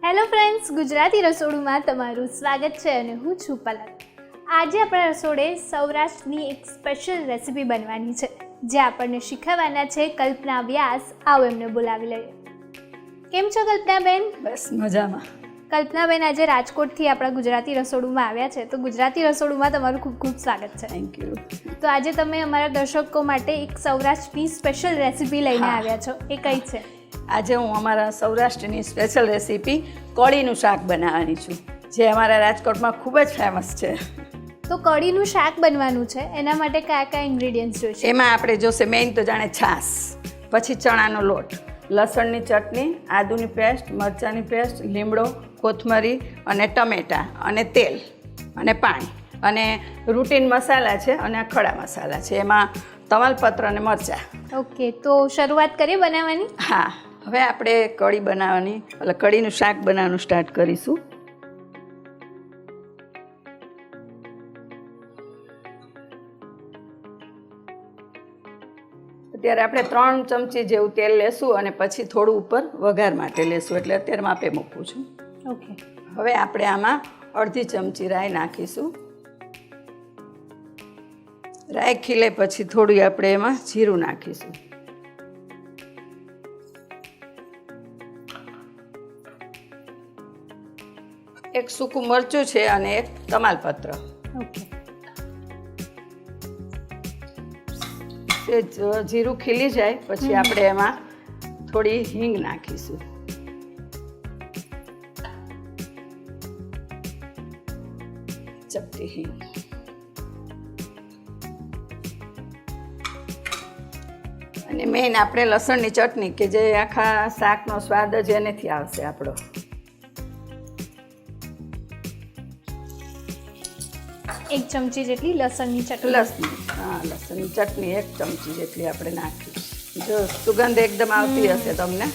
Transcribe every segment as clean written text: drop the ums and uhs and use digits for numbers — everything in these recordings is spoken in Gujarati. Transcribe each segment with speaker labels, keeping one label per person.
Speaker 1: હેલો ફ્રેન્ડ્સ, ગુજરાતી રસોડુંમાં તમારું સ્વાગત છે અને હું છું પલક. આજે આપણા રસોડે સૌરાષ્ટ્રની એક સ્પેશિયલ રેસીપી બનવાની છે, જે આપણને શીખવવાના છે કલ્પના વ્યાસ. આવો એમને બોલાવી લઈએ. કેમ છો કલ્પનાબેન?
Speaker 2: બસ મજામાં.
Speaker 1: કલ્પનાબેન આજે રાજકોટથી આપણા ગુજરાતી રસોડુંમાં આવ્યા છે, તો ગુજરાતી રસોડુંમાં તમારું ખૂબ ખૂબ સ્વાગત છે.
Speaker 2: Thank you.
Speaker 1: તો આજે તમે અમારા દર્શકો માટે એક સૌરાષ્ટ્રની સ્પેશિયલ રેસીપી લઈને આવ્યા છો, એ કઈ છે?
Speaker 2: આજે હું અમારા સૌરાષ્ટ્રની સ્પેશિયલ રેસીપી કઢીનું શાક બનાવવાની છું, જે અમારા રાજકોટમાં ખૂબ જ ફેમસ છે.
Speaker 1: તો કઢીનું શાક બનવાનું છે, એના માટે કયા કયા ઇન્ગ્રેડિયન્ટ્સ જોઈશે?
Speaker 2: એમાં આપણે જોશે મેઇન તો જાણે છાશ, પછી ચણાનો લોટ, લસણની ચટણી, આદુની પેસ્ટ, મરચાંની પેસ્ટ, લીમડો, કોથમરી અને ટમેટાં અને તેલ અને પાણી અને રૂટીન મસાલા છે અને આ ખડા મસાલા છે. એમાં તમાલપત્ર અને મરચાં.
Speaker 1: ઓકે, તો શરૂઆત કરીએ બનાવવાની?
Speaker 2: હા, હવે આપણે કઢી બનાવવાની એટલે કઢીનું શાક બનાવવાનું સ્ટાર્ટ કરીશું. અત્યારે આપણે 3 ચમચી જેવું તેલ લેશું અને પછી થોડું ઉપર વઘાર માટે લેશું, એટલે અત્યારે માપે મૂકું છું.
Speaker 1: ઓકે.
Speaker 2: હવે આપણે આમાં અડધી ચમચી રાઈ નાખીશું. રાઈ ખીલે પછી થોડું આપણે એમાં જીરું નાખીશું. એક સૂકું મરચું છે અને એક તમાલપત્ર.
Speaker 1: ઓકે.
Speaker 2: જીરું ખીલી જાય પછી આપણે એમાં થોડી હિંગ નાખીશું. ચપટી હિંગ. અને મેઇન આપણે લસણની ચટણી, કે જે આખા શાકનો સ્વાદ જ એનેથી આવશે આપણો.
Speaker 1: એક ચમચી જેટલી લસણની ચટણી.
Speaker 2: લસણની ચટણી 1 ચમચી જેટલી આપણે નાખી. જો સુગંધ એકદમ આવતી હશે તમને.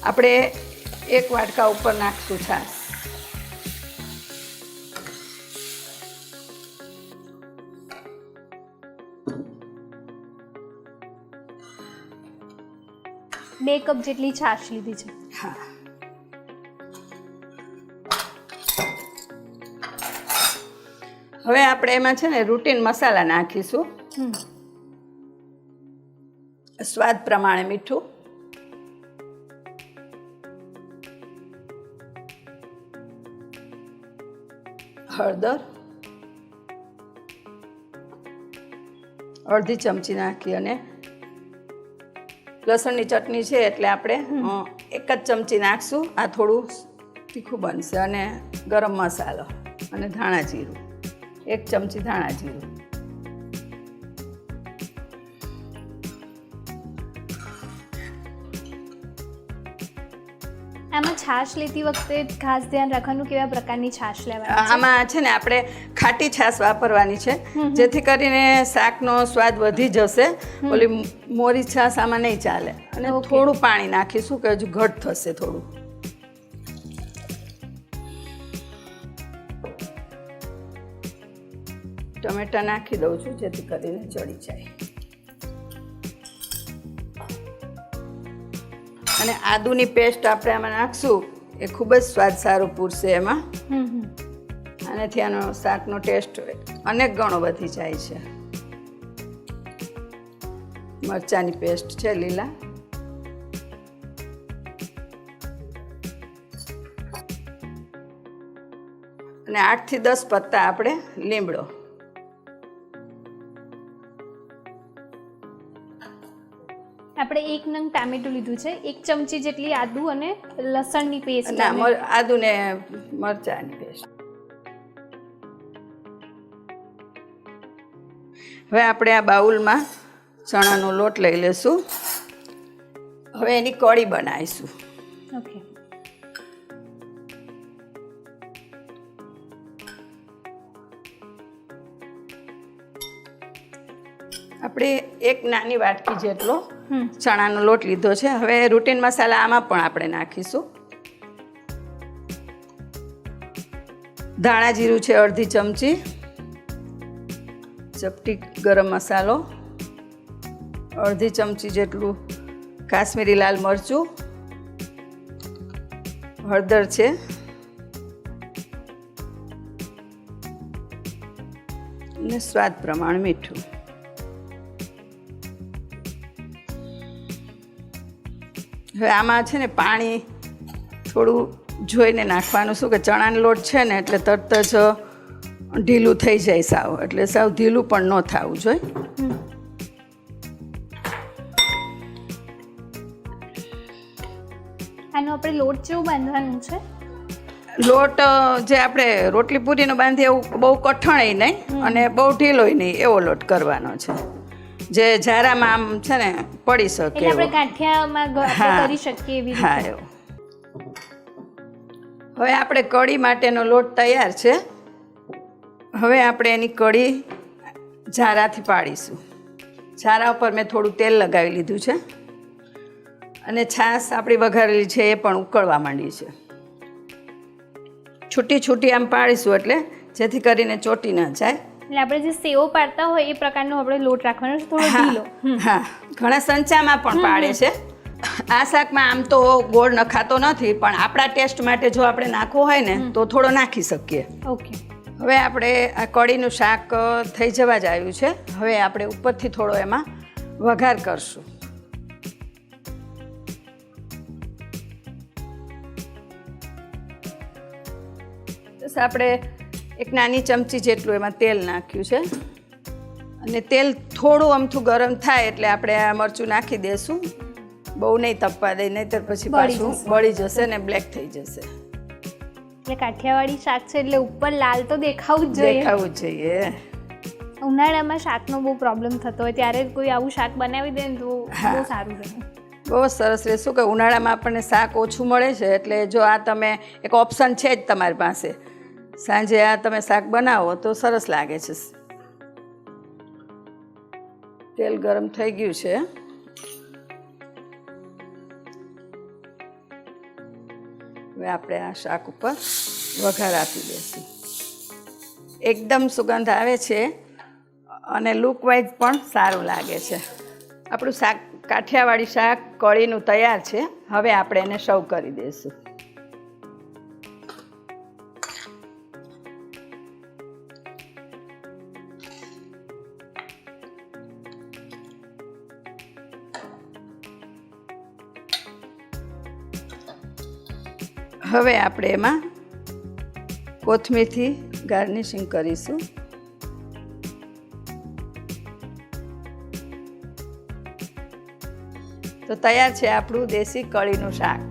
Speaker 2: આપણે 1 વાટકા ઉપર નાખશું છાશ.
Speaker 1: બે કપ જેટલી છાશ લીધી છે.
Speaker 2: હા. હવે આપણે એમાં છે ને રૂટીન મસાલા નાખીશું. સ્વાદ પ્રમાણે મીઠું, હળદર અડધી ચમચી નાખી અને લસણની ચટણી છે એટલે આપણે 1 જ ચમચી નાખશું. આ થોડું તીખું બનશે. અને ગરમ મસાલો અને ધાણા જીરું 1 ચમચી ધાણા જીરું.
Speaker 1: આમાં છાશ લેતી વખતે ખાસ ધ્યાન રાખવાનું કેવા પ્રકારની છાશ લેવાની છે?
Speaker 2: આમાં છે ને આપણે ખાટી છાશ વાપરવાની છે, જેથી કરીને શાકનો સ્વાદ વધી જશે. ઓલી મોરી છાશ આમાં નહીં ચાલે. અને થોડું પાણી નાખીશું કે હજુ ઘટ થશે થોડું. ટમેટા નાખી દઉં છું જેથી કરીને ચડી જાય. અને આદુની પેસ્ટ આપણે આમાં નાખશું, એ ખૂબ જ સ્વાદ સારો પૂરશે એમાં. આનાથી આનો શાકનો ટેસ્ટ અનેક ગણો વધી જાય છે. મરચાંની પેસ્ટ છે લીલા. અને 8 થી 10 પત્તા આપણે લીમડો.
Speaker 1: આપણે 1 નંગ ટામેટું લીધું છે, 1 ચમચી જેટલી આદુ અને લસણની પેસ્ટ.
Speaker 2: આદુ ને મરચાંની પેસ્ટ. હવે આપણે આ બાઉલમાં ચણાનો લોટ લઈ લેશું. હવે એની કઢી બનાવીશું.
Speaker 1: ઓકે.
Speaker 2: આપણે 1 નાની વાટકી જેટલો ચણાનો લોટ લીધો છે. હવે રૂટીન મસાલા આમાં પણ આપણે નાખીશું. ધાણા જીરું છે અડધી ચમચી, ચપટી ગરમ મસાલો, અડધી ચમચી જેટલું કાશ્મીરી લાલ મરચું, હળદર છે, અને સ્વાદ પ્રમાણે મીઠું. હવે આમાં છે ને પાણી થોડું જોઈને નાખવાનું. શું કે ચણાનો લોટ છે ને એટલે તરત જ ઢીલું થઈ જાય સાવ, એટલે સાવ ઢીલું પણ ન થવું જોઈએ.
Speaker 1: આનો આપણે લોટ જેવું બાંધવાનું છે.
Speaker 2: લોટ જે આપણે રોટલી પૂરીનો બાંધીએ એવું બહુ કઠણ નહીં અને બહુ ઢીલોય નહીં, એવો લોટ કરવાનો છે જે ઝારામાં આમ છે ને પડી શકે.
Speaker 1: એટલે આપણે ગાંઠિયામાં કરી શકીએ એવી
Speaker 2: હા
Speaker 1: રીતે.
Speaker 2: એવો. હવે આપણે કઢી માટેનો લોટ તૈયાર છે. હવે આપણે એની કઢી ઝારાથી પાડીશું. ઝારા ઉપર મેં થોડું તેલ લગાવી લીધું છે અને છાશ આપણી વઘારેલી છે એ પણ ઉકળવા માંડી છે. છૂટી છૂટી આમ પાડીશું એટલે જેથી કરીને ચોટી ન જાય.
Speaker 1: એટલે આપણે જે સેવો પાડતા હોય એ પ્રકારનો આપણે લોટ રાખવાનો છે, થોડો ઢીલો.
Speaker 2: હા, ઘણા સંચામાં પણ પાડે છે. આ શાકમાં આમ તો ગોળ નખાતો નથી, પણ આપણા ટેસ્ટ માટે જો આપણે નાખવો હોય ને તો થોડો નાખી શકીએ.
Speaker 1: ઓકે.
Speaker 2: હવે આપણે આ કઢીનું શાક થઈ જવા જ આવ્યું છે. હવે આપણે ઉપરથી થોડો એમાં વઘાર કરશું. બસ આપણે એક નાની ચમચી જેટલું એમાં તેલ નાખ્યું છે અને તેલ થોડું અમથું ગરમ થાય એટલે આપણે આ મરચું નાખી દઈશું. બહુ નહીં તપવા દઈ, નહીંતર પછી પાછું બળી જશે ને બ્લેક થઈ જશે.
Speaker 1: એટલે કાઠિયાવાડી શાક છે એટલે ઉપર લાલ તો દેખાવું જ જોઈએ.
Speaker 2: દેખાવું જ જોઈએ.
Speaker 1: ઉનાળામાં શાકનો બહુ પ્રોબ્લેમ થતો હોય ત્યારે કોઈ આવું શાક બનાવી દે ને તો બહુ સારું રહે.
Speaker 2: બહુ સરસ રહે. શું કે ઉનાળામાં આપણને શાક ઓછું મળે છે એટલે જો આ તમે એક ઓપ્શન છે જ તમારી પાસે, સાંજે આ તમે શાક બનાવો તો સરસ લાગે છે. તેલ ગરમ થઈ ગયું છે. હવે આપણે આ શાક ઉપર વઘાર આપી દઈશું. એકદમ સુગંધ આવે છે અને લુક વાઇઝ પણ સારું લાગે છે. આપણું શાક કાઠિયાવાડી શાક કઢીનું તૈયાર છે. હવે આપણે એને સર્વ કરી દઈશું. હવે આપણે એમાં કોથમીરથી ગાર્નિશિંગ કરીશું. તો તૈયાર છે આપણું દેશી કઢીનું શાક.